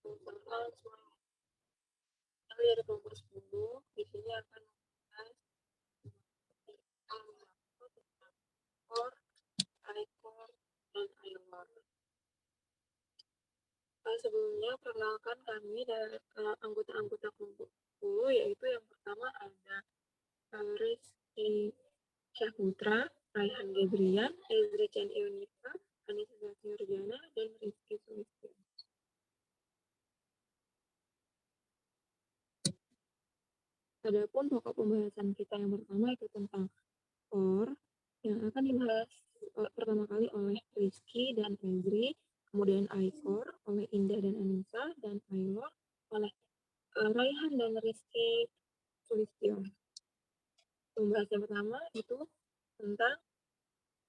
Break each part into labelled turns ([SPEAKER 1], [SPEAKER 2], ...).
[SPEAKER 1] Soal dari kelompok 10, di sini akan membahas core, iCore, dan iLor. Sebelumnya, perkenalkan kami dari anggota-anggota kelompok 10, yaitu yang pertama ada Rizky Syahputra, Raihan Gebrian, Ezri Chan Ionika, Anissa Zakiurjana, dan Rizky Sulistyo. Adapun pokok pembahasan kita yang pertama itu tentang core, yang akan dibahas pertama kali oleh Rizky dan Ezri, kemudian iCore oleh Indah dan Anissa, dan iLor oleh Raihan dan Rizky Sulistyo. Pembahasan pertama itu tentang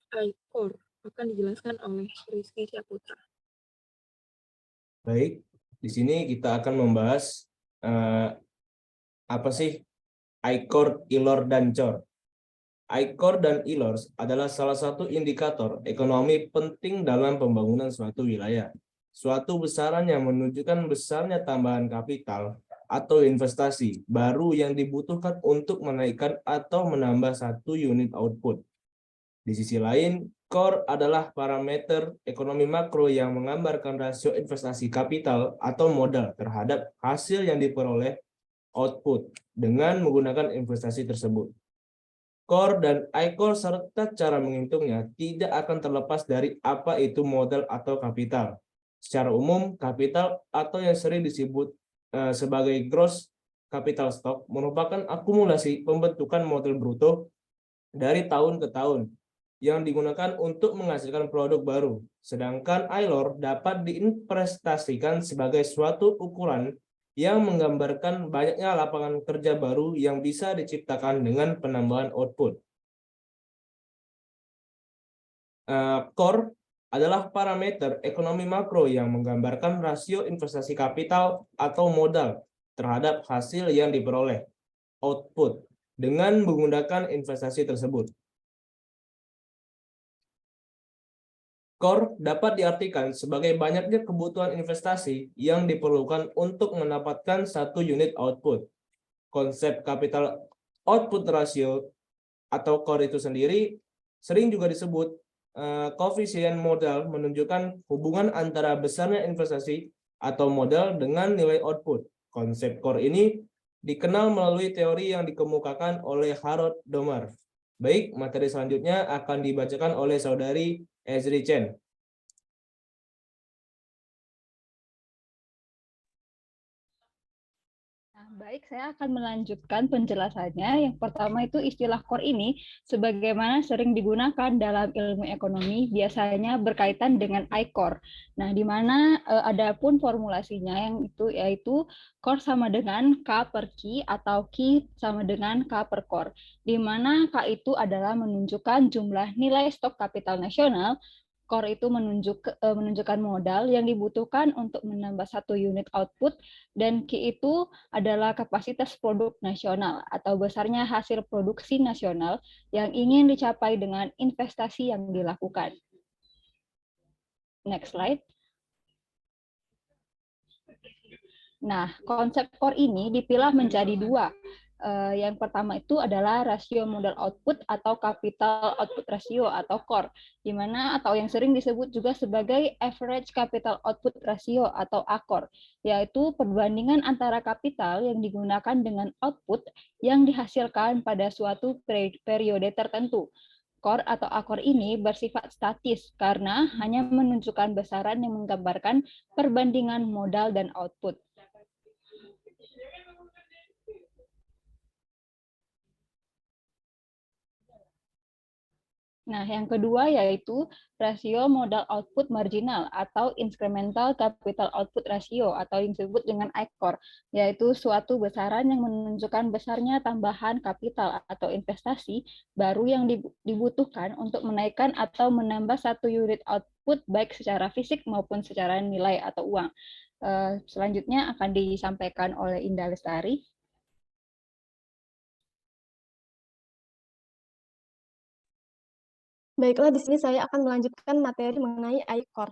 [SPEAKER 1] iCore, akan dijelaskan oleh Rizky Syahputra.
[SPEAKER 2] Baik, di sini kita akan membahas apa sih iCore, iLor, dan COR. iCore dan iLor adalah salah satu indikator ekonomi penting dalam pembangunan suatu wilayah. Suatu besaran yang menunjukkan besarnya tambahan kapital atau investasi baru yang dibutuhkan untuk menaikkan atau menambah satu unit output. Di sisi lain, core adalah parameter ekonomi makro yang menggambarkan rasio investasi kapital atau modal terhadap hasil yang diperoleh output dengan menggunakan investasi tersebut. Core dan iCore serta cara menghitungnya tidak akan terlepas dari apa itu modal atau kapital. Secara umum, kapital atau yang sering disebut sebagai gross capital stock merupakan akumulasi pembentukan modal bruto dari tahun ke tahun yang digunakan untuk menghasilkan produk baru. Sedangkan iLor dapat diinvestasikan sebagai suatu ukuran yang menggambarkan banyaknya lapangan kerja baru yang bisa diciptakan dengan penambahan output. Core adalah parameter ekonomi makro yang menggambarkan rasio investasi kapital atau modal terhadap hasil yang diperoleh, output, dengan menggunakan investasi tersebut. Core dapat diartikan sebagai banyaknya kebutuhan investasi yang diperlukan untuk mendapatkan satu unit output. Konsep capital output ratio atau core itu sendiri sering juga disebut koefisien modal, menunjukkan hubungan antara besarnya investasi atau modal dengan nilai output. Konsep core ini dikenal melalui teori yang dikemukakan oleh Harold Domar. Baik, materi selanjutnya akan dibacakan oleh saudari Ezri Chen.
[SPEAKER 3] Baik, saya akan melanjutkan penjelasannya. Yang pertama itu istilah core ini sebagaimana sering digunakan dalam ilmu ekonomi biasanya berkaitan dengan iCore. Nah, di mana ada pun formulasinya yang itu yaitu core sama dengan K per Q atau Q sama dengan K per core. Di mana K itu adalah menunjukkan jumlah nilai stok kapital nasional. Core itu menunjukkan modal yang dibutuhkan untuk menambah satu unit output, dan Q itu adalah kapasitas produk nasional atau besarnya hasil produksi nasional yang ingin dicapai dengan investasi yang dilakukan. Next slide. Nah, konsep core ini dipilah menjadi dua. Yang pertama itu adalah rasio modal output atau capital output ratio atau core, di mana atau yang sering disebut juga sebagai average capital output ratio atau ACOR, yaitu perbandingan antara kapital yang digunakan dengan output yang dihasilkan pada suatu periode tertentu. Core atau ACOR ini bersifat statis karena hanya menunjukkan besaran yang menggambarkan perbandingan modal dan output. Nah, yang kedua yaitu rasio modal output marginal atau incremental capital output ratio atau yang disebut dengan ICOR, yaitu suatu besaran yang menunjukkan besarnya tambahan kapital atau investasi baru yang dibutuhkan untuk menaikkan atau menambah satu unit output baik secara fisik maupun secara nilai atau uang. Selanjutnya akan disampaikan oleh Indah Lestari.
[SPEAKER 4] Baiklah, di sini saya akan melanjutkan materi mengenai iCore.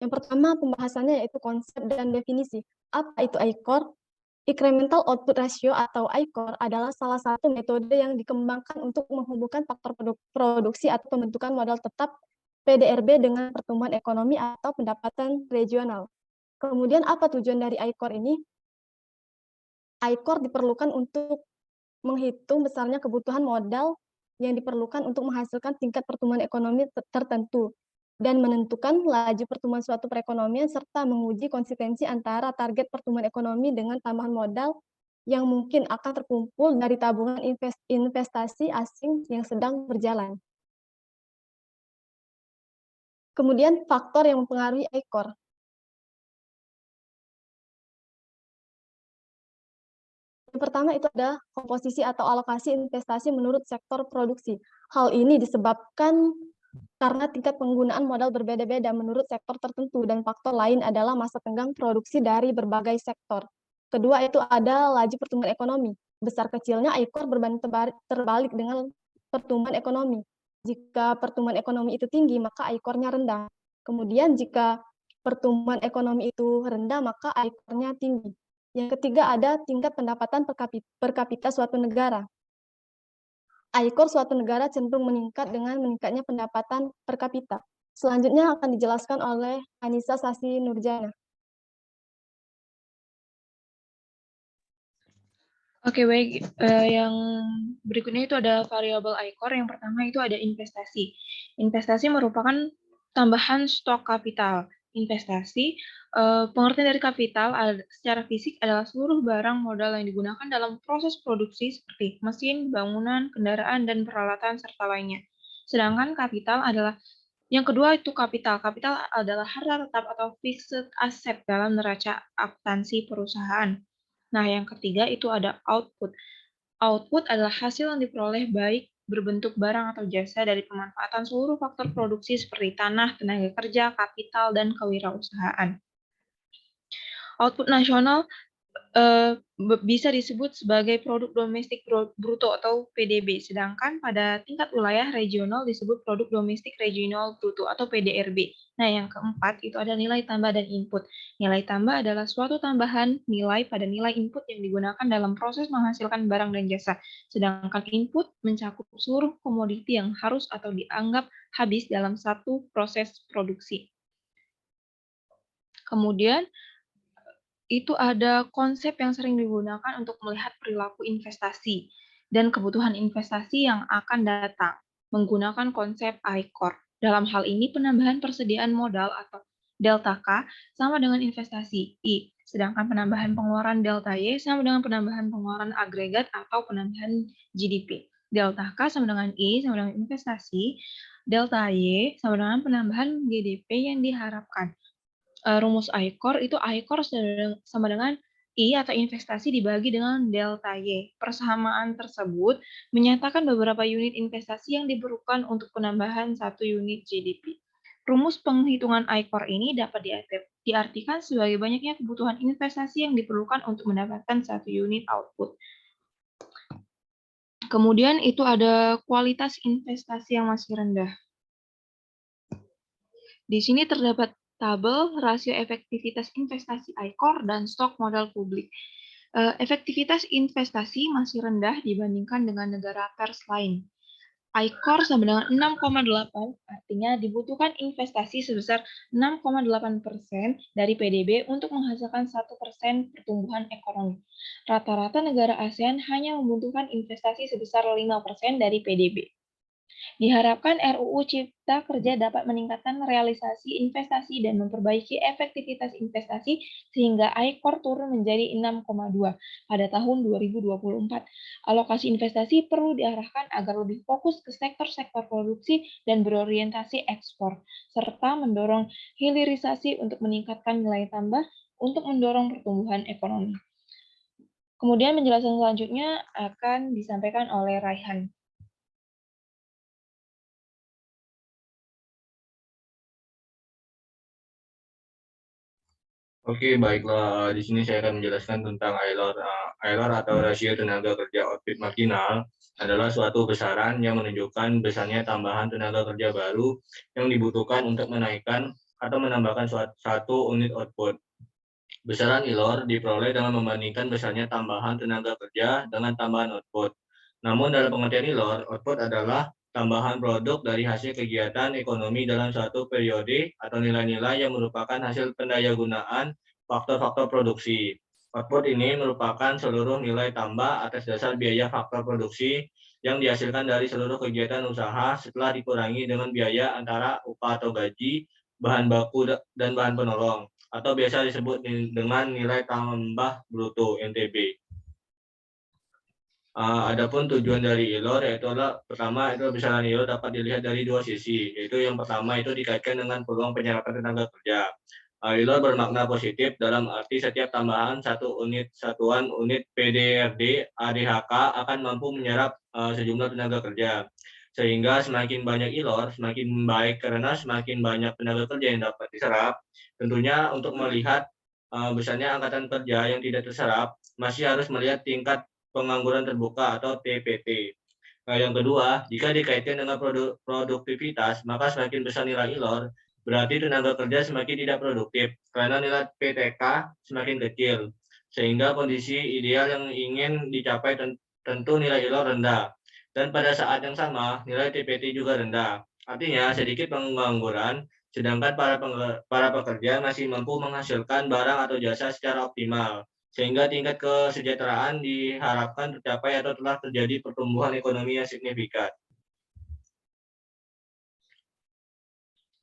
[SPEAKER 4] Yang pertama pembahasannya yaitu konsep dan definisi. Apa itu ICOR? Incremental Output Ratio atau ICOR adalah salah satu metode yang dikembangkan untuk menghubungkan faktor produksi atau pembentukan modal tetap PDRB dengan pertumbuhan ekonomi atau pendapatan regional. Kemudian apa tujuan dari ICOR ini? ICOR diperlukan untuk menghitung besarnya kebutuhan modal yang diperlukan untuk menghasilkan tingkat pertumbuhan ekonomi tertentu dan menentukan laju pertumbuhan suatu perekonomian serta menguji konsistensi antara target pertumbuhan ekonomi dengan tambahan modal yang mungkin akan terkumpul dari tabungan investasi asing yang sedang berjalan. Kemudian faktor yang mempengaruhi ICOR. Yang pertama itu ada komposisi atau alokasi investasi menurut sektor produksi. Hal ini disebabkan karena tingkat penggunaan modal berbeda-beda menurut sektor tertentu dan faktor lain adalah masa tenggang produksi dari berbagai sektor. Kedua itu ada laju pertumbuhan ekonomi. Besar kecilnya ICOR berbanding terbalik dengan pertumbuhan ekonomi. Jika pertumbuhan ekonomi itu tinggi, maka ICOR-nya rendah. Kemudian jika pertumbuhan ekonomi itu rendah, maka ICOR-nya tinggi. Yang ketiga ada tingkat pendapatan per kapita suatu negara. ICOR suatu negara cenderung meningkat dengan meningkatnya pendapatan per kapita. Selanjutnya akan dijelaskan oleh Anissa Sasi Nurjana.
[SPEAKER 1] Oke, baik. Yang berikutnya itu ada variabel ICOR. Yang pertama itu ada investasi. Investasi merupakan tambahan stok kapital. Investasi, pengertian dari kapital secara fisik adalah seluruh barang modal yang digunakan dalam proses produksi seperti mesin, bangunan, kendaraan, dan peralatan, serta lainnya. Sedangkan kapital adalah yang kedua itu kapital. Kapital adalah harta tetap atau fixed asset dalam neraca akuntansi perusahaan. Nah, yang ketiga itu ada output. Output adalah hasil yang diperoleh baik berbentuk barang atau jasa dari pemanfaatan seluruh faktor produksi seperti tanah, tenaga kerja, kapital, dan kewirausahaan. Output nasional bisa disebut sebagai produk domestik bruto atau PDB, sedangkan pada tingkat wilayah regional disebut produk domestik regional bruto atau PDRB. Nah, yang keempat itu ada nilai tambah dan input. Nilai tambah adalah suatu tambahan nilai pada nilai input yang digunakan dalam proses menghasilkan barang dan jasa, sedangkan input mencakup seluruh komoditi yang harus atau dianggap habis dalam satu proses produksi. Kemudian, itu ada konsep yang sering digunakan untuk melihat perilaku investasi dan kebutuhan investasi yang akan datang menggunakan konsep ICOR. Dalam hal ini, penambahan persediaan modal atau delta K sama dengan investasi I, sedangkan penambahan pengeluaran delta Y sama dengan penambahan pengeluaran agregat atau penambahan GDP. Delta K sama dengan I sama dengan investasi, delta Y sama dengan penambahan GDP yang diharapkan. Rumus ICOR itu ICOR sama dengan I atau investasi dibagi dengan delta Y. Persamaan tersebut menyatakan beberapa unit investasi yang diperlukan untuk penambahan 1 unit GDP. Rumus penghitungan ICOR ini dapat diartikan sebagai banyaknya kebutuhan investasi yang diperlukan untuk mendapatkan 1 unit output. Kemudian itu ada kualitas investasi yang masih rendah. Di sini terdapat tabel rasio efektivitas investasi ICOR dan stok modal publik. Efektivitas investasi masih rendah dibandingkan dengan negara pers lain. ICOR sama dengan 6,8, artinya dibutuhkan investasi sebesar 6,8% dari PDB untuk menghasilkan 1% pertumbuhan ekonomi. Rata-rata negara ASEAN hanya membutuhkan investasi sebesar 5% dari PDB. Diharapkan RUU Cipta Kerja dapat meningkatkan realisasi investasi dan memperbaiki efektivitas investasi sehingga ICOR turun menjadi 6,2 pada tahun 2024. Alokasi investasi perlu diarahkan agar lebih fokus ke sektor-sektor produksi dan berorientasi ekspor, serta mendorong hilirisasi untuk meningkatkan nilai tambah untuk mendorong pertumbuhan ekonomi. Kemudian penjelasan selanjutnya akan disampaikan oleh Raihan.
[SPEAKER 5] Oke, baiklah. Di sini saya akan menjelaskan tentang ILOR. ILOR atau rasio tenaga kerja output marginal adalah suatu besaran yang menunjukkan besarnya tambahan tenaga kerja baru yang dibutuhkan untuk menaikkan atau menambahkan satu unit output. Besaran ILOR diperoleh dengan membandingkan besarnya tambahan tenaga kerja dengan tambahan output. Namun dalam pengertian ILOR, output adalah tambahan produk dari hasil kegiatan ekonomi dalam suatu periode atau nilai-nilai yang merupakan hasil pendayagunaan faktor-faktor produksi. Output ini merupakan seluruh nilai tambah atas dasar biaya faktor produksi yang dihasilkan dari seluruh kegiatan usaha setelah dikurangi dengan biaya antara upah atau gaji, bahan baku, dan bahan penolong, atau biasa disebut dengan nilai tambah bruto (NTB). Adapun tujuan dari ILOR yaitu adalah pertama itu besaran ILOR dapat dilihat dari dua sisi, yaitu yang pertama itu dikaitkan dengan peluang penyerapan tenaga kerja. ILOR bermakna positif dalam arti setiap tambahan satuan unit PDRD ADHK akan mampu menyerap sejumlah tenaga kerja. Sehingga semakin banyak ILOR, semakin baik karena semakin banyak tenaga kerja yang dapat diserap. Tentunya untuk melihat besarnya angkatan kerja yang tidak terserap, masih harus melihat tingkat pengangguran terbuka atau TPT. Nah, yang kedua, jika dikaitkan dengan produktivitas, maka semakin besar nilai ILOR, berarti tenaga kerja semakin tidak produktif, karena nilai PTK semakin kecil, sehingga kondisi ideal yang ingin dicapai tentu nilai ILOR rendah. Dan pada saat yang sama, nilai TPT juga rendah. Artinya, sedikit pengangguran, sedangkan para pekerja masih mampu menghasilkan barang atau jasa secara optimal, sehingga tingkat kesejahteraan diharapkan tercapai atau telah terjadi pertumbuhan ekonomi yang signifikan.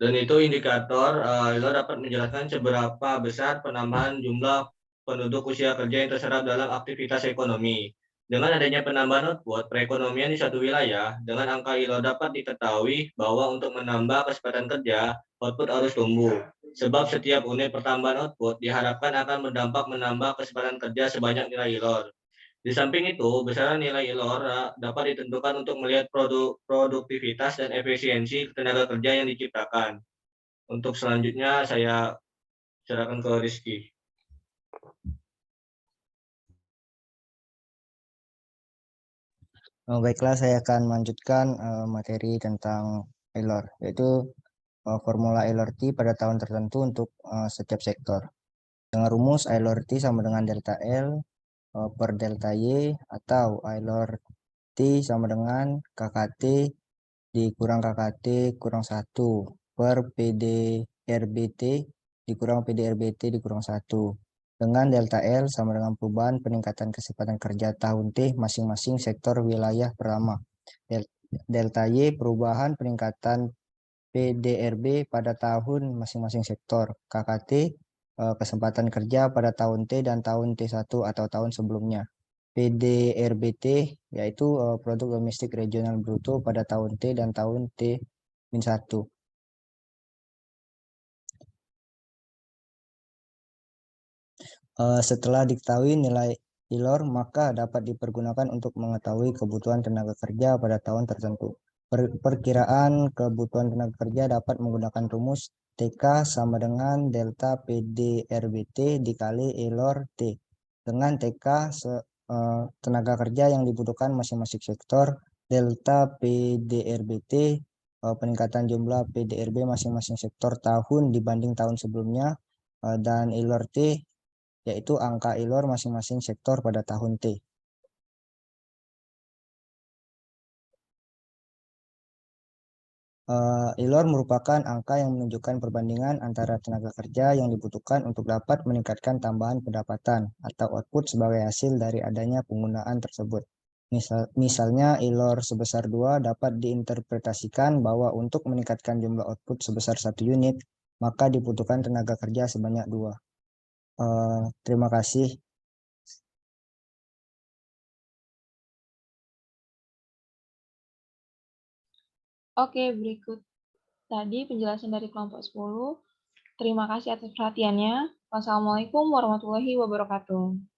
[SPEAKER 5] Dan itu indikator ILOR dapat menjelaskan seberapa besar penambahan jumlah penduduk usia kerja yang terserap dalam aktivitas ekonomi. Dengan adanya penambahan output perekonomian di suatu wilayah, dengan angka ILOR dapat diketahui bahwa untuk menambah kesempatan kerja, output harus tumbuh. Sebab setiap unit pertambahan output diharapkan akan berdampak menambah kesempatan kerja sebanyak nilai ILOR. Di samping itu, besaran nilai ILOR dapat ditentukan untuk melihat produktivitas dan efisiensi tenaga kerja yang diciptakan. Untuk selanjutnya saya serahkan ke Rizky.
[SPEAKER 6] Baiklah, saya akan melanjutkan materi tentang ILOR, yaitu formula ILOR-T pada tahun tertentu untuk setiap sektor. Dengan rumus ILOR-T sama dengan delta L per delta Y, atau ILOR-T sama dengan KKT dikurang KKT kurang 1 per PDRBT dikurang PDRBT dikurang 1. Dengan delta L sama dengan perubahan peningkatan kesempatan kerja tahun T masing-masing sektor wilayah pertama. Delta Y perubahan peningkatan PDRB pada tahun masing-masing sektor. KKT kesempatan kerja pada tahun T dan tahun T1 atau tahun sebelumnya. PDRBT yaitu produk domestik regional bruto pada tahun T dan tahun T-1. Setelah diketahui nilai ILOR, maka dapat dipergunakan untuk mengetahui kebutuhan tenaga kerja pada tahun tertentu. Perkiraan kebutuhan tenaga kerja dapat menggunakan rumus TK sama dengan delta PDRBT dikali ILOR T. Dengan TK tenaga kerja yang dibutuhkan masing-masing sektor, delta PDRBT peningkatan jumlah PDRB masing-masing sektor tahun dibanding tahun sebelumnya, dan ILOR T yaitu angka ILOR masing-masing sektor pada tahun T. ILOR merupakan angka yang menunjukkan perbandingan antara tenaga kerja yang dibutuhkan untuk dapat meningkatkan tambahan pendapatan atau output sebagai hasil dari adanya penggunaan tersebut. Misalnya ILOR sebesar 2 dapat diinterpretasikan bahwa untuk meningkatkan jumlah output sebesar 1 unit, maka dibutuhkan tenaga kerja sebanyak 2. Terima kasih.
[SPEAKER 1] Oke, berikut tadi penjelasan dari kelompok 10. Terima kasih atas perhatiannya. Wassalamualaikum warahmatullahi wabarakatuh.